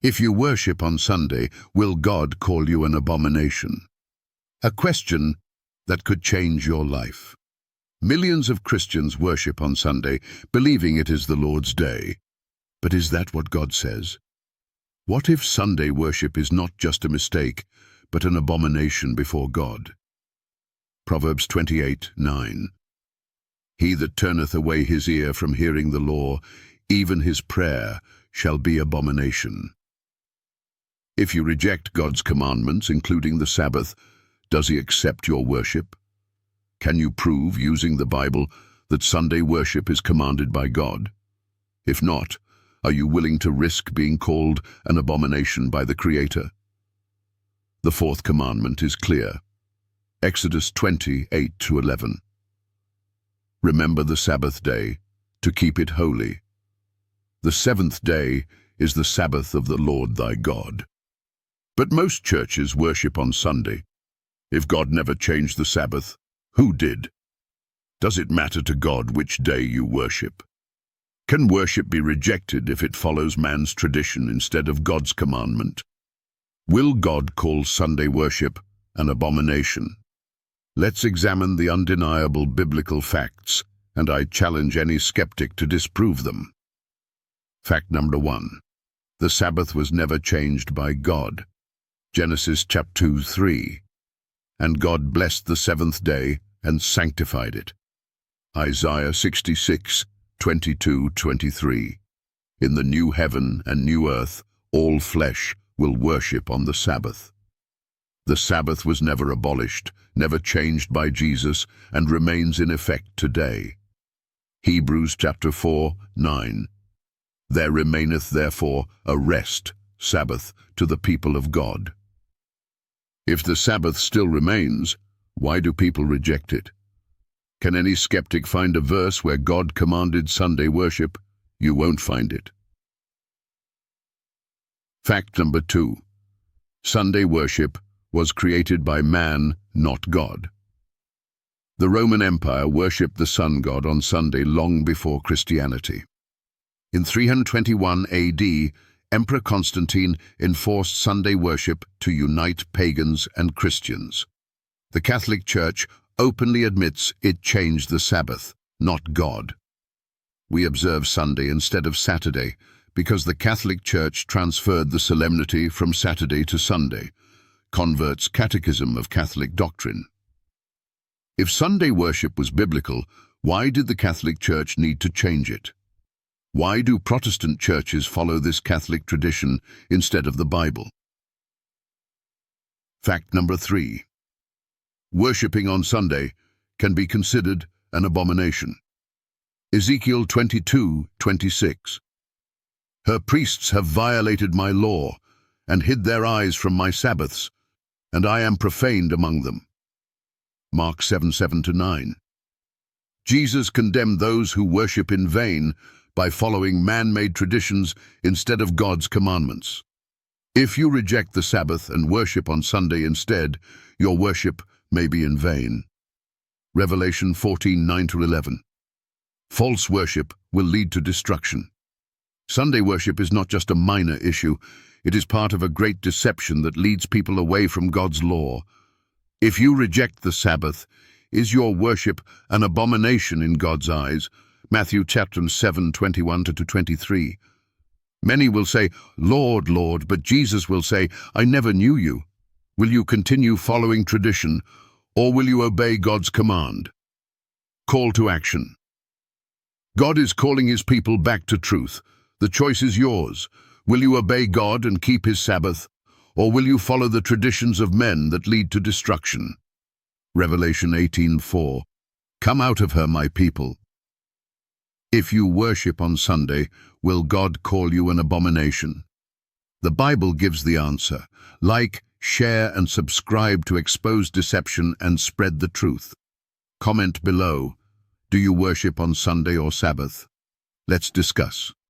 If you worship on Sunday, will God call you an abomination? A question that could change your life. Millions of Christians worship on Sunday, believing it is the Lord's day. But is that what God says? What if Sunday worship is not just a mistake, but an abomination before God? Proverbs 28:9. He that turneth away his ear from hearing the law, even his prayer shall be abomination. If you reject God's commandments, including the Sabbath, does he accept your worship? Can you prove, using the Bible, that Sunday worship is commanded by God? If not, are you willing to risk being called an abomination by the Creator? The fourth commandment is clear. Exodus 20:8-11. Remember the Sabbath day, to keep it holy. The seventh day is the Sabbath of the Lord thy God. But most churches worship on Sunday. If God never changed the Sabbath, who did? Does it matter to God which day you worship? Can worship be rejected if it follows man's tradition instead of God's commandment? Will God call Sunday worship an abomination? Let's examine the undeniable biblical facts, and I challenge any skeptic to disprove them. Fact number 1. The Sabbath was never changed by God. Genesis chapter 2:3. And God blessed the seventh day and sanctified it. Isaiah 66:22-23. In the new heaven and new earth, all flesh will worship on the Sabbath. The Sabbath was never abolished, never changed by Jesus, and remains in effect today. Hebrews chapter 4:9. There remaineth therefore a rest, Sabbath, to the people of God. If the Sabbath still remains, why do people reject it? Can any skeptic find a verse where God commanded Sunday worship? You won't find it. Fact number 2. Sunday worship was created by man, not God. The Roman Empire worshipped the sun god on Sunday long before Christianity. In 321 AD, Emperor Constantine enforced Sunday worship to unite pagans and Christians. The Catholic Church openly admits it changed the Sabbath, not God. We observe Sunday instead of Saturday because the Catholic Church transferred the solemnity from Saturday to Sunday, Convert's Catechism of Catholic Doctrine. If Sunday worship was biblical, why did the Catholic Church need to change it? Why do Protestant churches follow this Catholic tradition instead of the Bible? Fact number 3. Worshipping on Sunday can be considered an abomination. Ezekiel 22:26. Her priests have violated my law and hid their eyes from my Sabbaths, and I am profaned among them. Mark 7:7-9. Jesus condemned those who worship in vain by following man-made traditions instead of God's commandments. If you reject the Sabbath and worship on Sunday instead, your worship may be in vain. Revelation 14:9-11. False worship will lead to destruction. Sunday worship is not just a minor issue, it is part of a great deception that leads people away from God's law. If you reject the Sabbath, is your worship an abomination in God's eyes? Matthew chapter 7:21-23. Many will say, Lord, Lord, but Jesus will say, I never knew you. Will you continue following tradition, or will you obey God's command? Call to action. God is calling his people back to truth. The choice is yours. Will you obey God and keep his Sabbath, or will you follow the traditions of men that lead to destruction? Revelation 18:4. Come out of her, my people. If you worship on Sunday, will God call you an abomination? The Bible gives the answer. Like, share and subscribe to expose deception and spread the truth. Comment below. Do you worship on Sunday or Sabbath? Let's discuss.